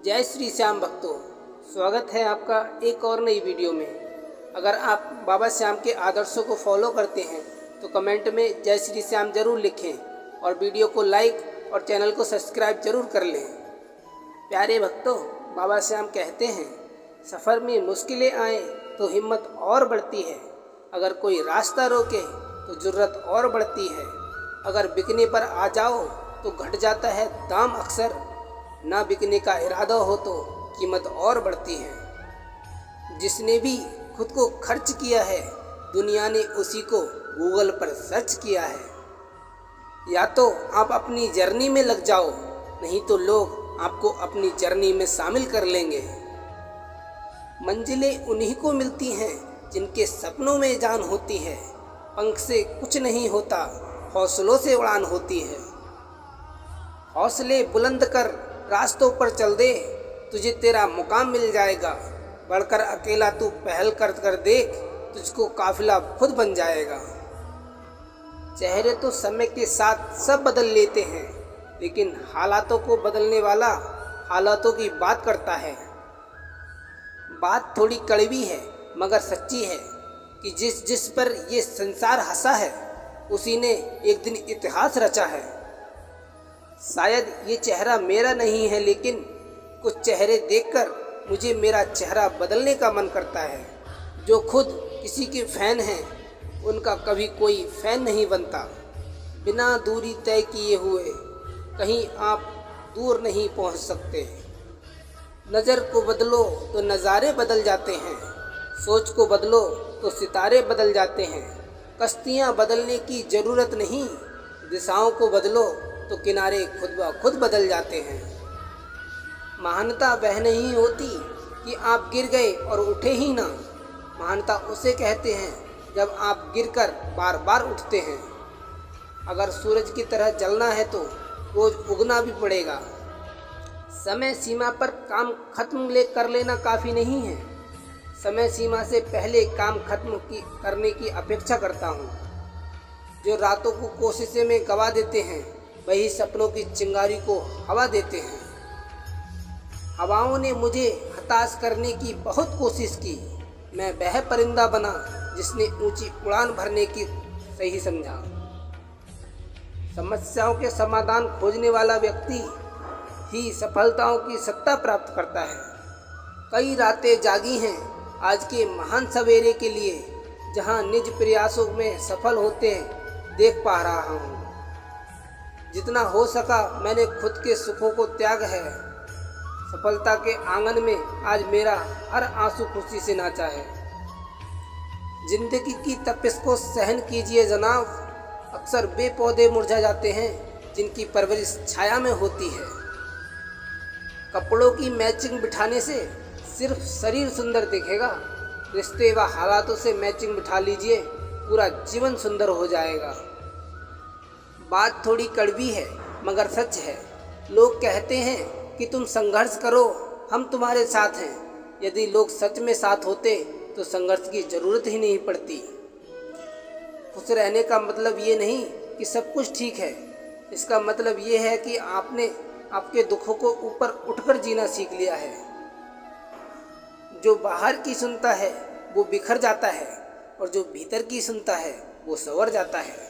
जय श्री श्याम भक्तों, स्वागत है आपका एक और नई वीडियो में। अगर आप बाबा श्याम के आदर्शों को फॉलो करते हैं तो कमेंट में जय श्री श्याम ज़रूर लिखें और वीडियो को लाइक और चैनल को सब्सक्राइब ज़रूर कर लें। प्यारे भक्तों, बाबा श्याम कहते हैं, सफ़र में मुश्किलें आए तो हिम्मत और बढ़ती है। अगर कोई रास्ता रोके तो जुर्रत और बढ़ती है। अगर बिकने पर आ जाओ तो घट जाता है दाम अक्सर। ना बिकने का इरादा हो तो कीमत और बढ़ती है। जिसने भी खुद को खर्च किया है, दुनिया ने उसी को गूगल पर सर्च किया है। या तो आप अपनी जर्नी में लग जाओ, नहीं तो लोग आपको अपनी जर्नी में शामिल कर लेंगे। मंजिलें उन्हीं को मिलती हैं जिनके सपनों में जान होती है। पंख से कुछ नहीं होता, हौसलों से उड़ान होती है। हौसले बुलंद कर रास्तों पर चल दे, तुझे तेरा मुकाम मिल जाएगा। बढ़कर अकेला तू पहल कर कर देख, तुझको काफिला खुद बन जाएगा। चेहरे तो समय के साथ सब बदल लेते हैं, लेकिन हालातों को बदलने वाला हालातों की बात करता है। बात थोड़ी कड़वी है मगर सच्ची है कि जिस पर ये संसार हंसा है, उसी ने एक दिन इतिहास रचा है। शायद ये चेहरा मेरा नहीं है, लेकिन कुछ चेहरे देखकर मुझे मेरा चेहरा बदलने का मन करता है। जो खुद किसी के फ़ैन हैं, उनका कभी कोई फ़ैन नहीं बनता। बिना दूरी तय किए हुए कहीं आप दूर नहीं पहुंच सकते। नज़र को बदलो तो नज़ारे बदल जाते हैं, सोच को बदलो तो सितारे बदल जाते हैं। कश्तियाँ बदलने की ज़रूरत नहीं, दिशाओं को बदलो तो किनारे खुद ब खुद बदल जाते हैं। महानता वह नहीं होती कि आप गिर गए और उठे ही ना। महानता उसे कहते हैं जब आप गिरकर बार बार उठते हैं। अगर सूरज की तरह जलना है तो रोज उगना भी पड़ेगा। समय सीमा पर काम खत्म कर लेना काफ़ी नहीं है। समय सीमा से पहले काम खत्म करने की अपेक्षा करता हूँ। जो रातों को कोशिशें में गवा देते हैं, वही सपनों की चिंगारी को हवा देते हैं। हवाओं ने मुझे हताश करने की बहुत कोशिश की। मैं वह परिंदा बना जिसने ऊंची उड़ान भरने की सही समझा। समस्याओं के समाधान खोजने वाला व्यक्ति ही सफलताओं की सत्ता प्राप्त करता है। कई रातें जागी हैं आज के महान सवेरे के लिए, जहां निज प्रयासों में सफल होते देख पा रहा हूँ। जितना हो सका मैंने खुद के सुखों को त्याग है। सफलता के आंगन में आज मेरा हर आंसू खुशी से नाचा है। जिंदगी की तपिश को सहन कीजिए जनाब। अक्सर वे पौधे मुरझा जाते हैं जिनकी परवरिश छाया में होती है। कपड़ों की मैचिंग बिठाने से सिर्फ शरीर सुंदर दिखेगा। रिश्ते व हालातों से मैचिंग बिठा लीजिए, पूरा जीवन सुंदर हो जाएगा। बात थोड़ी कड़वी है मगर सच है। लोग कहते हैं कि तुम संघर्ष करो, हम तुम्हारे साथ हैं। यदि लोग सच में साथ होते तो संघर्ष की ज़रूरत ही नहीं पड़ती। खुश रहने का मतलब ये नहीं कि सब कुछ ठीक है। इसका मतलब ये है कि आपने आपके दुखों को ऊपर उठकर जीना सीख लिया है। जो बाहर की सुनता है वो बिखर जाता है, और जो भीतर की सुनता है वो संवर जाता है।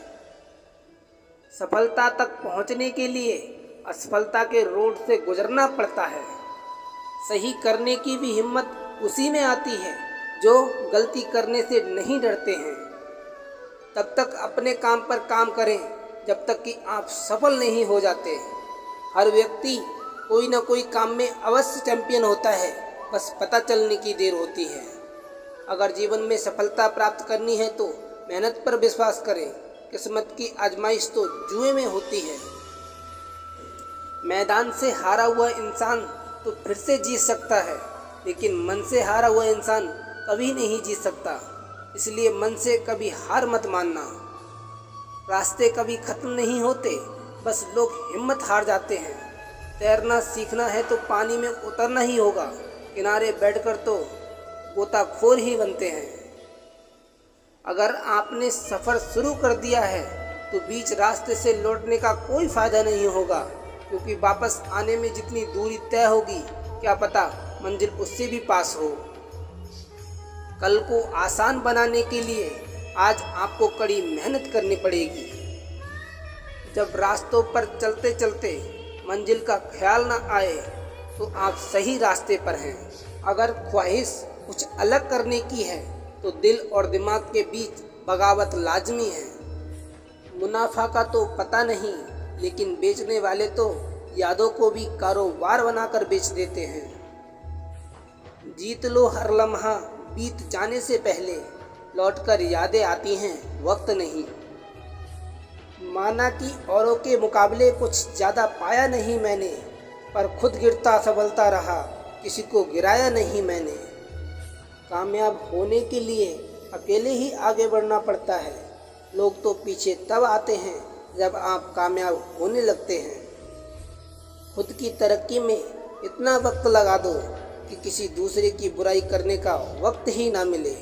सफलता तक पहुंचने के लिए असफलता के रोड से गुजरना पड़ता है। सही करने की भी हिम्मत उसी में आती है जो गलती करने से नहीं डरते हैं। तब तक अपने काम पर काम करें जब तक कि आप सफल नहीं हो जाते। हर व्यक्ति कोई ना कोई काम में अवश्य चैंपियन होता है, बस पता चलने की देर होती है। अगर जीवन में सफलता प्राप्त करनी है तो मेहनत पर विश्वास करें। किस्मत की आजमाइश तो जुए में होती है। मैदान से हारा हुआ इंसान तो फिर से जीत सकता है, लेकिन मन से हारा हुआ इंसान कभी नहीं जीत सकता। इसलिए मन से कभी हार मत मानना। रास्ते कभी खत्म नहीं होते, बस लोग हिम्मत हार जाते हैं। तैरना सीखना है तो पानी में उतरना ही होगा, किनारे बैठकर तो गोताखोर ही बनते हैं। अगर आपने सफ़र शुरू कर दिया है तो बीच रास्ते से लौटने का कोई फ़ायदा नहीं होगा, क्योंकि वापस आने में जितनी दूरी तय होगी क्या पता मंजिल उससे भी पास हो। कल को आसान बनाने के लिए आज आपको कड़ी मेहनत करनी पड़ेगी। जब रास्तों पर चलते चलते मंजिल का ख्याल न आए तो आप सही रास्ते पर हैं। अगर ख्वाहिश कुछ अलग करने की है तो दिल और दिमाग के बीच बगावत लाजमी है। मुनाफा का तो पता नहीं, लेकिन बेचने वाले तो यादों को भी कारोबार बनाकर बेच देते हैं। जीत लो हर लम्हा बीत जाने से पहले, लौटकर यादें आती हैं वक्त नहीं। माना कि औरों के मुकाबले कुछ ज़्यादा पाया नहीं मैंने, पर खुद गिरता संभलता रहा, किसी को गिराया नहीं मैंने। कामयाब होने के लिए अकेले ही आगे बढ़ना पड़ता है। लोग तो पीछे तब आते हैं जब आप कामयाब होने लगते हैं। खुद की तरक्की में इतना वक्त लगा दो कि किसी दूसरे की बुराई करने का वक्त ही ना मिले।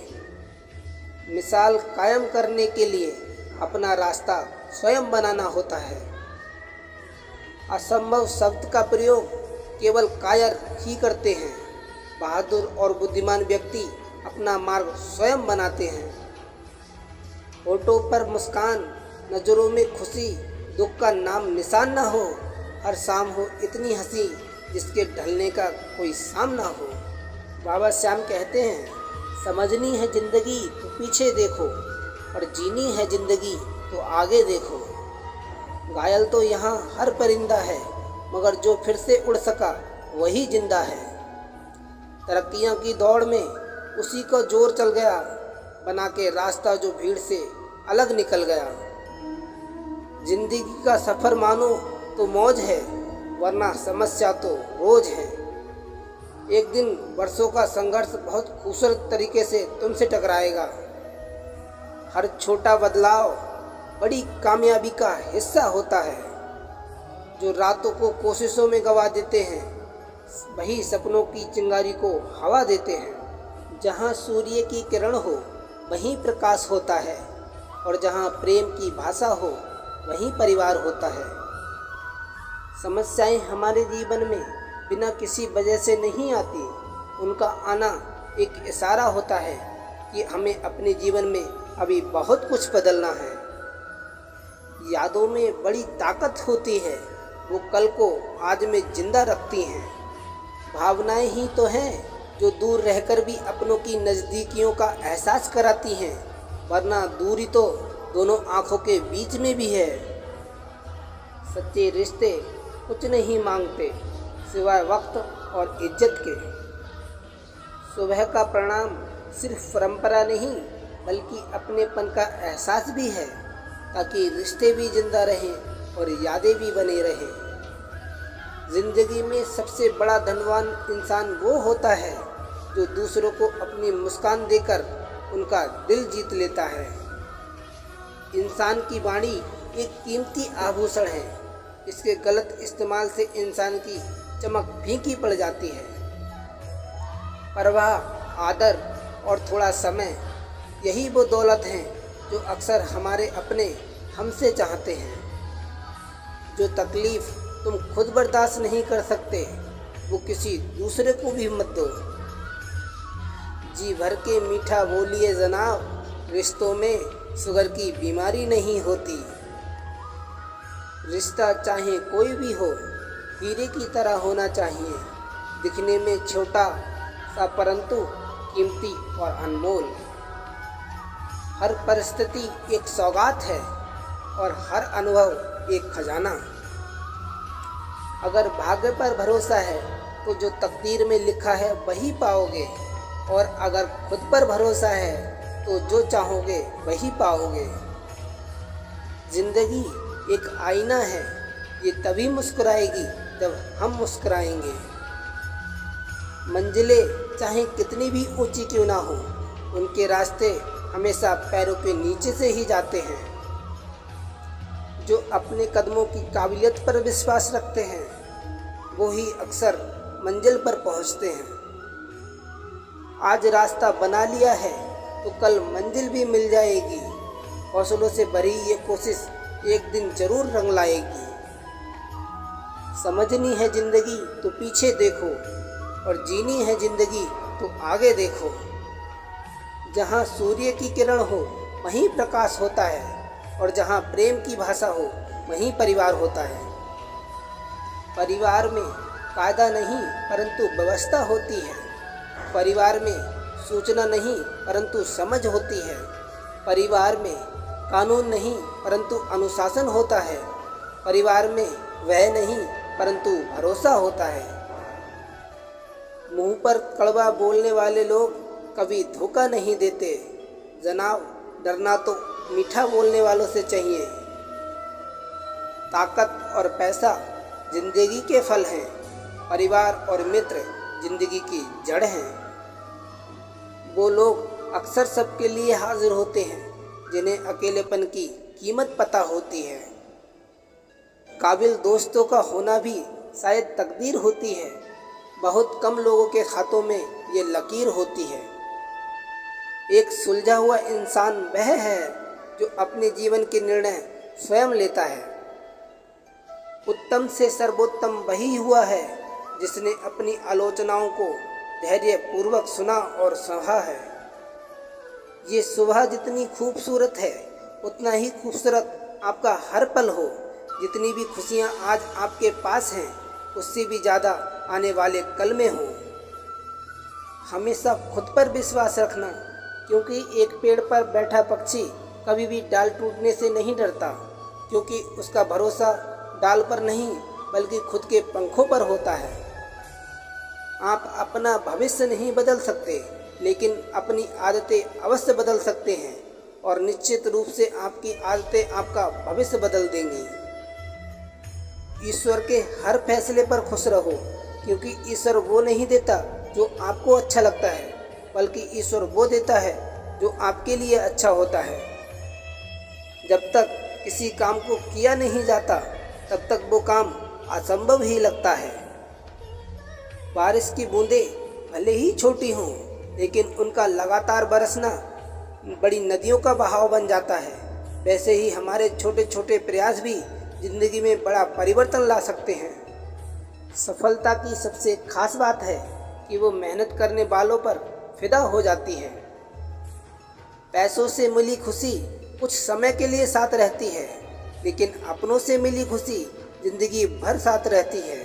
मिसाल कायम करने के लिए अपना रास्ता स्वयं बनाना होता है। असंभव शब्द का प्रयोग केवल कायर ही करते हैं। बहादुर और बुद्धिमान व्यक्ति अपना मार्ग स्वयं बनाते हैं। होठों पर मुस्कान, नज़रों में खुशी, दुख का नाम निशान ना हो। हर शाम हो इतनी हंसी जिसके ढलने का कोई शाम ना हो। बाबा श्याम कहते हैं, समझनी है जिंदगी तो पीछे देखो, और जीनी है जिंदगी तो आगे देखो। घायल तो यहाँ हर परिंदा है, मगर जो फिर से उड़ सका वही जिंदा है। तरक्कियाँ की दौड़ में उसी का जोर चल गया, बना के रास्ता जो भीड़ से अलग निकल गया। जिंदगी का सफ़र मानो तो मौज है, वरना समस्या तो रोज है। एक दिन वर्षों का संघर्ष बहुत खूबसूरत तरीके से तुमसे टकराएगा। हर छोटा बदलाव बड़ी कामयाबी का हिस्सा होता है। जो रातों को कोशिशों में गवा देते हैं, वही सपनों की चिंगारी को हवा देते हैं। जहाँ सूर्य की किरण हो वहीं प्रकाश होता है, और जहाँ प्रेम की भाषा हो वहीं परिवार होता है। समस्याएं हमारे जीवन में बिना किसी वजह से नहीं आती। उनका आना एक इशारा होता है कि हमें अपने जीवन में अभी बहुत कुछ बदलना है। यादों में बड़ी ताकत होती है, वो कल को आज में जिंदा रखती हैं। भावनाएं ही तो हैं जो दूर रहकर भी अपनों की नज़दीकियों का एहसास कराती हैं, वरना दूरी तो दोनों आँखों के बीच में भी है। सच्चे रिश्ते कुछ नहीं मांगते सिवाय वक्त और इज्जत के। सुबह का प्रणाम सिर्फ परंपरा नहीं, बल्कि अपनेपन का एहसास भी है, ताकि रिश्ते भी जिंदा रहें और यादें भी बने रहें। जिंदगी में सबसे बड़ा धनवान इंसान वो होता है जो दूसरों को अपनी मुस्कान देकर उनका दिल जीत लेता है। इंसान की वाणी एक कीमती आभूषण है। इसके गलत इस्तेमाल से इंसान की चमक फीकी पड़ जाती है। परवाह, आदर और थोड़ा समय, यही वो दौलत हैं जो अक्सर हमारे अपने हमसे चाहते हैं। जो तकलीफ़ तुम खुद बर्दाश्त नहीं कर सकते, वो किसी दूसरे को भी मत दो। जी भर के मीठा बोलिए जनाब, रिश्तों में शुगर की बीमारी नहीं होती। रिश्ता चाहे कोई भी हो, हीरे की तरह होना चाहिए, दिखने में छोटा सा परंतु कीमती और अनमोल। हर परिस्थिति एक सौगात है और हर अनुभव एक खजाना। अगर भाग्य पर भरोसा है तो जो तकदीर में लिखा है वही पाओगे, और अगर खुद पर भरोसा है तो जो चाहोगे वही पाओगे। जिंदगी एक आईना है, ये तभी मुस्कुराएगी जब हम मुस्कुराएंगे। मंजिलें चाहे कितनी भी ऊंची क्यों ना हो, उनके रास्ते हमेशा पैरों के नीचे से ही जाते हैं। जो अपने कदमों की काबिलियत पर विश्वास रखते हैं, वो ही अक्सर मंजिल पर पहुंचते हैं। आज रास्ता बना लिया है तो कल मंजिल भी मिल जाएगी। हौसलों से भरी ये कोशिश एक दिन जरूर रंग लाएगी। समझनी है जिंदगी तो पीछे देखो, और जीनी है जिंदगी तो आगे देखो। जहाँ सूर्य की किरण हो वहीं प्रकाश होता है, और जहाँ प्रेम की भाषा हो वहीं परिवार होता है। परिवार में कायदा नहीं परंतु व्यवस्था होती है। परिवार में सूचना नहीं परंतु समझ होती है। परिवार में कानून नहीं परंतु अनुशासन होता है। परिवार में वह नहीं परंतु भरोसा होता है। मुंह पर कड़वा बोलने वाले लोग कभी धोखा नहीं देते। जनाब, डरना तो मीठा बोलने वालों से चाहिए। ताकत और पैसा जिंदगी के फल हैं। परिवार और मित्र जिंदगी की जड़ हैं। वो लोग अक्सर सबके लिए हाजिर होते हैं जिन्हें अकेलेपन की कीमत पता होती है। काबिल दोस्तों का होना भी शायद तकदीर होती है। बहुत कम लोगों के खातों में ये लकीर होती है। एक सुलझा हुआ इंसान वह है जो अपने जीवन के निर्णय स्वयं लेता है। उत्तम से सर्वोत्तम वही हुआ है जिसने अपनी आलोचनाओं को धैर्यपूर्वक सुना और सहा है। ये सुबह जितनी खूबसूरत है उतना ही खूबसूरत आपका हर पल हो। जितनी भी खुशियाँ आज आपके पास हैं उससे भी ज़्यादा आने वाले कल में हो। हमेशा खुद पर विश्वास रखना, क्योंकि एक पेड़ पर बैठा पक्षी कभी भी डाल टूटने से नहीं डरता, क्योंकि उसका भरोसा डाल पर नहीं बल्कि खुद के पंखों पर होता है। आप अपना भविष्य नहीं बदल सकते, लेकिन अपनी आदतें अवश्य बदल सकते हैं, और निश्चित रूप से आपकी आदतें आपका भविष्य बदल देंगी। ईश्वर के हर फैसले पर खुश रहो, क्योंकि ईश्वर वो नहीं देता जो आपको अच्छा लगता है, बल्कि ईश्वर वो देता है जो आपके लिए अच्छा होता है। जब तक किसी काम को किया नहीं जाता तब तक वो काम असंभव ही लगता है। बारिश की बूंदें भले ही छोटी हों, लेकिन उनका लगातार बरसना बड़ी नदियों का बहाव बन जाता है। वैसे ही हमारे छोटे छोटे प्रयास भी जिंदगी में बड़ा परिवर्तन ला सकते हैं। सफलता की सबसे खास बात है कि वो मेहनत करने वालों पर फिदा हो जाती है। पैसों से मिली खुशी कुछ समय के लिए साथ रहती है, लेकिन अपनों से मिली खुशी जिंदगी भर साथ रहती है।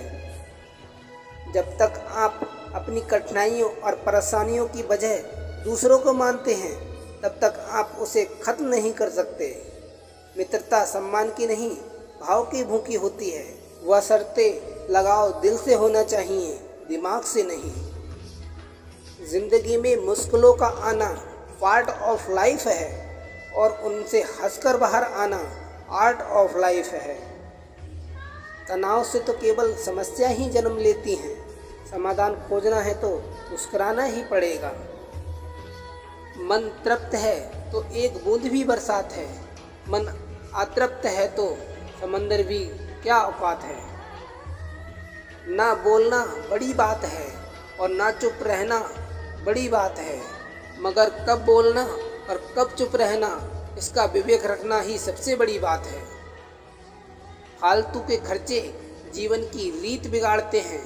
जब तक आप अपनी कठिनाइयों और परेशानियों की वजह दूसरों को मानते हैं, तब तक आप उसे खत्म नहीं कर सकते। मित्रता सम्मान की नहीं, भाव की भूखी होती है। वह शर्तें लगाव दिल से होना चाहिए, दिमाग से नहीं। जिंदगी में मुश्किलों का आना पार्ट ऑफ लाइफ है, और उनसे हंसकर बाहर आना आर्ट ऑफ लाइफ है। तनाव से तो केवल समस्या ही जन्म लेती हैं। समाधान खोजना है तो मुस्कुराना ही पड़ेगा। मन तृप्त है तो एक बूंद भी बरसात है। मन अतृप्त है तो समंदर भी क्या औकात है। ना बोलना बड़ी बात है और ना चुप रहना बड़ी बात है, मगर कब बोलना और कब चुप रहना इसका विवेक रखना ही सबसे बड़ी बात है। फालतू के खर्चे जीवन की रीत बिगाड़ते हैं,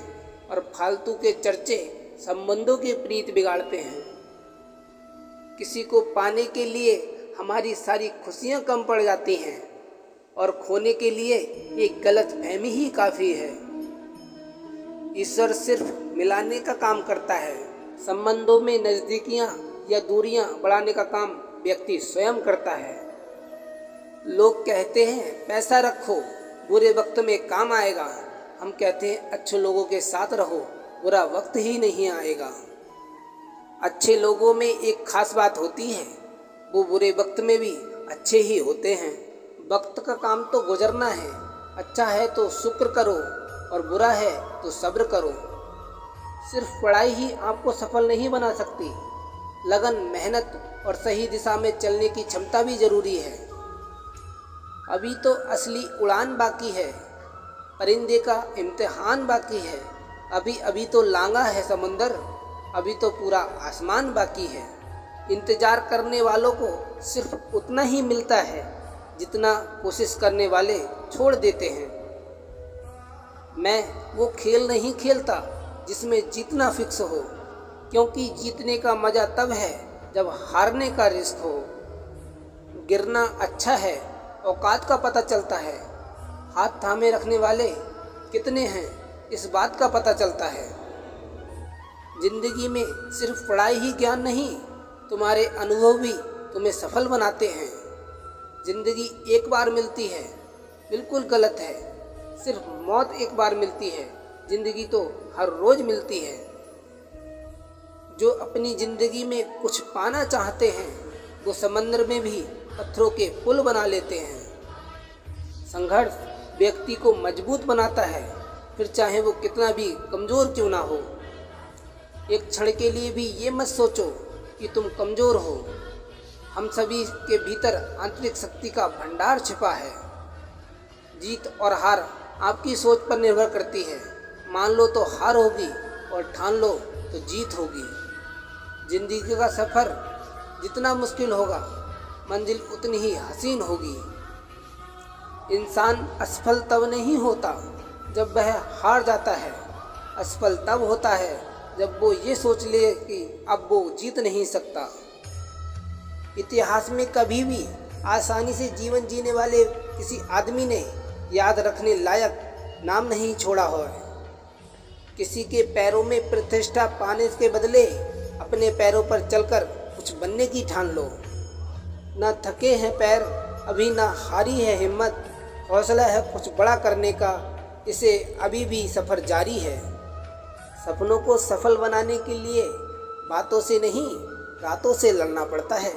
और फालतू के चर्चे संबंधों की प्रीत बिगाड़ते हैं। किसी को पाने के लिए हमारी सारी खुशियाँ कम पड़ जाती हैं, और खोने के लिए एक गलत फहमी ही काफ़ी है। ईश्वर सिर्फ मिलाने का काम करता है। संबंधों में नज़दीकियाँ या दूरियाँ बढ़ाने का काम व्यक्ति स्वयं करता है। लोग कहते हैं पैसा रखो, बुरे वक्त में काम आएगा। हम कहते हैं अच्छे लोगों के साथ रहो, बुरा वक्त ही नहीं आएगा। अच्छे लोगों में एक खास बात होती है, वो बुरे वक्त में भी अच्छे ही होते हैं। वक्त का काम तो गुजरना है। अच्छा है तो शुक्र करो, और बुरा है तो सब्र करो। सिर्फ पढ़ाई ही आपको सफल नहीं बना सकती। लगन, मेहनत और सही दिशा में चलने की क्षमता भी जरूरी है। अभी तो असली उड़ान बाकी है, परिंदे का इम्तिहान बाकी है। अभी अभी तो लांगा है समंदर, अभी तो पूरा आसमान बाकी है। इंतजार करने वालों को सिर्फ उतना ही मिलता है जितना कोशिश करने वाले छोड़ देते हैं। मैं वो खेल नहीं खेलता जिसमें जीतना फिक्स हो, क्योंकि जीतने का मज़ा तब है जब हारने का रिस्क हो। गिरना अच्छा है, औकात का पता चलता है। हाथ थामे रखने वाले कितने हैं इस बात का पता चलता है। जिंदगी में सिर्फ पढ़ाई ही ज्ञान नहीं, तुम्हारे अनुभव भी तुम्हें सफल बनाते हैं। जिंदगी एक बार मिलती है, बिल्कुल गलत है। सिर्फ मौत एक बार मिलती है, जिंदगी तो हर रोज मिलती है। जो अपनी जिंदगी में कुछ पाना चाहते हैं, वो समंदर में भी पत्थरों के पुल बना लेते हैं। संघर्ष व्यक्ति को मजबूत बनाता है, फिर चाहे वो कितना भी कमज़ोर क्यों ना हो। एक क्षण के लिए भी ये मत सोचो कि तुम कमज़ोर हो। हम सभी के भीतर आंतरिक शक्ति का भंडार छिपा है। जीत और हार आपकी सोच पर निर्भर करती है। मान लो तो हार होगी और ठान लो तो जीत होगी। जिंदगी का सफ़र जितना मुश्किल होगा, मंजिल उतनी ही हसीन होगी। इंसान असफल तब नहीं होता जब वह हार जाता है, असफल तब होता है जब वो ये सोच ले कि अब वो जीत नहीं सकता। इतिहास में कभी भी आसानी से जीवन जीने वाले किसी आदमी ने याद रखने लायक नाम नहीं छोड़ा हो। किसी के पैरों में प्रतिष्ठा पाने के बदले अपने पैरों पर चलकर कुछ बनने की ठान लो। ना थके हैं पैर अभी, ना हारी है हिम्मत। हौसला है कुछ बड़ा करने का, इसे अभी भी सफ़र जारी है। सपनों को सफल बनाने के लिए बातों से नहीं, रातों से लड़ना पड़ता है।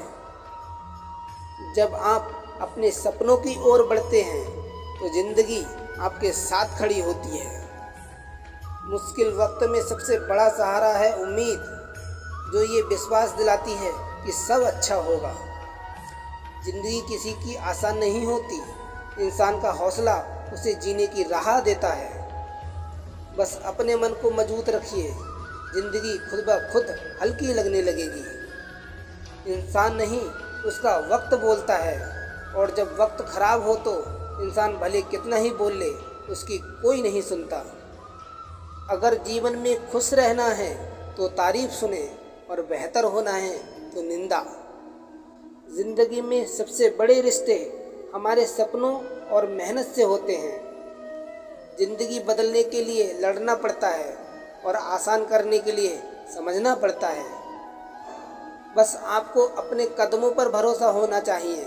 जब आप अपने सपनों की ओर बढ़ते हैं तो ज़िंदगी आपके साथ खड़ी होती है। मुश्किल वक्त में सबसे बड़ा सहारा है उम्मीद, जो ये विश्वास दिलाती है कि सब अच्छा होगा। ज़िंदगी किसी की आसान नहीं होती, इंसान का हौसला उसे जीने की राह देता है। बस अपने मन को मजबूत रखिए, ज़िंदगी खुद ब खुद हल्की लगने लगेगी। इंसान नहीं, उसका वक्त बोलता है, और जब वक्त खराब हो तो इंसान भले कितना ही बोल ले, उसकी कोई नहीं सुनता। अगर जीवन में खुश रहना है तो तारीफ सुने, और बेहतर होना है तो निंदा। ज़िंदगी में सबसे बड़े रिश्ते हमारे सपनों और मेहनत से होते हैं। ज़िंदगी बदलने के लिए लड़ना पड़ता है और आसान करने के लिए समझना पड़ता है। बस आपको अपने कदमों पर भरोसा होना चाहिए,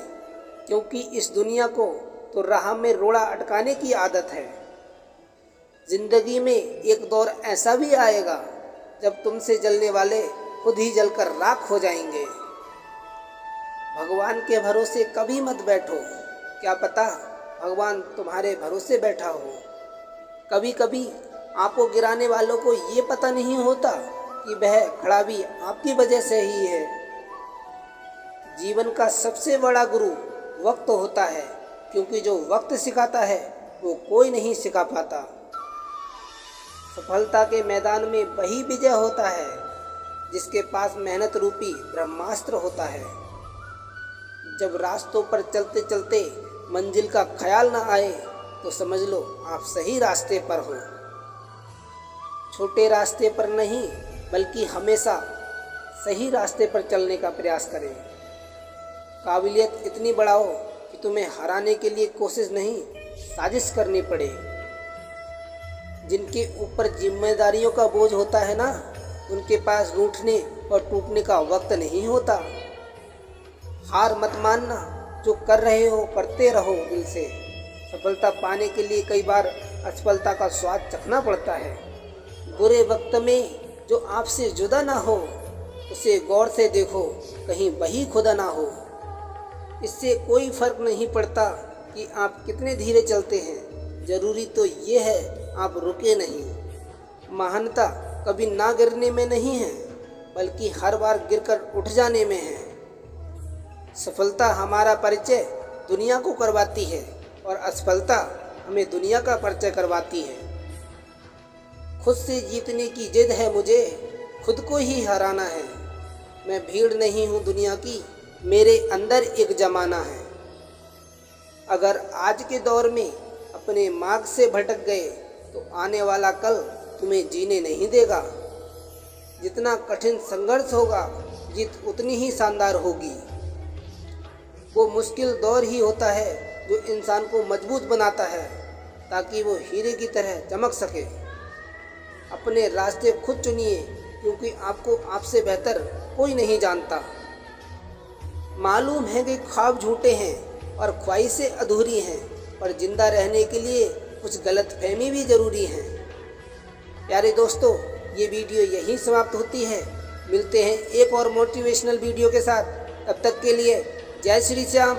क्योंकि इस दुनिया को तो राह में रोड़ा अटकाने की आदत है। ज़िंदगी में एक दौर ऐसा भी आएगा जब तुमसे जलने वाले खुद ही जलकर राख हो जाएंगे। भगवान के भरोसे कभी मत बैठो, क्या पता भगवान तुम्हारे भरोसे बैठा हो। कभी कभी आपको गिराने वालों को ये पता नहीं होता कि वह खड़ा भी आपकी वजह से ही है। जीवन का सबसे बड़ा गुरु वक्त होता है, क्योंकि जो वक्त सिखाता है वो कोई नहीं सिखा पाता। सफलता के मैदान में वही विजय होता है जिसके पास मेहनत रूपी ब्रह्मास्त्र होता है। जब रास्तों पर चलते चलते मंजिल का ख्याल न आए तो समझ लो आप सही रास्ते पर हो। छोटे रास्ते पर नहीं, बल्कि हमेशा सही रास्ते पर चलने का प्रयास करें। काबिलियत इतनी बढ़ाओ कि तुम्हें हराने के लिए कोशिश नहीं, साजिश करनी पड़े। जिनके ऊपर जिम्मेदारियों का बोझ होता है ना, उनके पास रूठने और टूटने का वक्त नहीं होता। हार मत मानना, जो कर रहे हो करते रहो दिल से। सफलता पाने के लिए कई बार असफलता का स्वाद चखना पड़ता है। बुरे वक्त में जो आपसे जुदा ना हो, उसे गौर से देखो, कहीं वही खुदा ना हो। इससे कोई फर्क नहीं पड़ता कि आप कितने धीरे चलते हैं, ज़रूरी तो ये है आप रुके नहीं। महानता कभी ना गिरने में नहीं है, बल्कि हर बार गिरकर उठ जाने में है। सफलता हमारा परिचय दुनिया को करवाती है, और असफलता हमें दुनिया का परिचय करवाती है। खुद से जीतने की जिद है मुझे, खुद को ही हराना है। मैं भीड़ नहीं हूँ दुनिया की, मेरे अंदर एक जमाना है। अगर आज के दौर में अपने मार्ग से भटक गए तो आने वाला कल तुम्हें जीने नहीं देगा। जितना कठिन संघर्ष होगा, जीत उतनी ही शानदार होगी। वो मुश्किल दौर ही होता है जो इंसान को मजबूत बनाता है, ताकि वो हीरे की तरह चमक सके। अपने रास्ते खुद चुनिए, क्योंकि आपको आपसे बेहतर कोई नहीं जानता। मालूम है कि ख्वाब झूठे हैं और ख्वाहिशें अधूरी हैं, पर जिंदा रहने के लिए कुछ गलतफहमी भी ज़रूरी है। प्यारे दोस्तों, ये वीडियो यहीं समाप्त होती है। मिलते हैं एक और मोटिवेशनल वीडियो के साथ। तब तक के लिए जय श्री श्याम।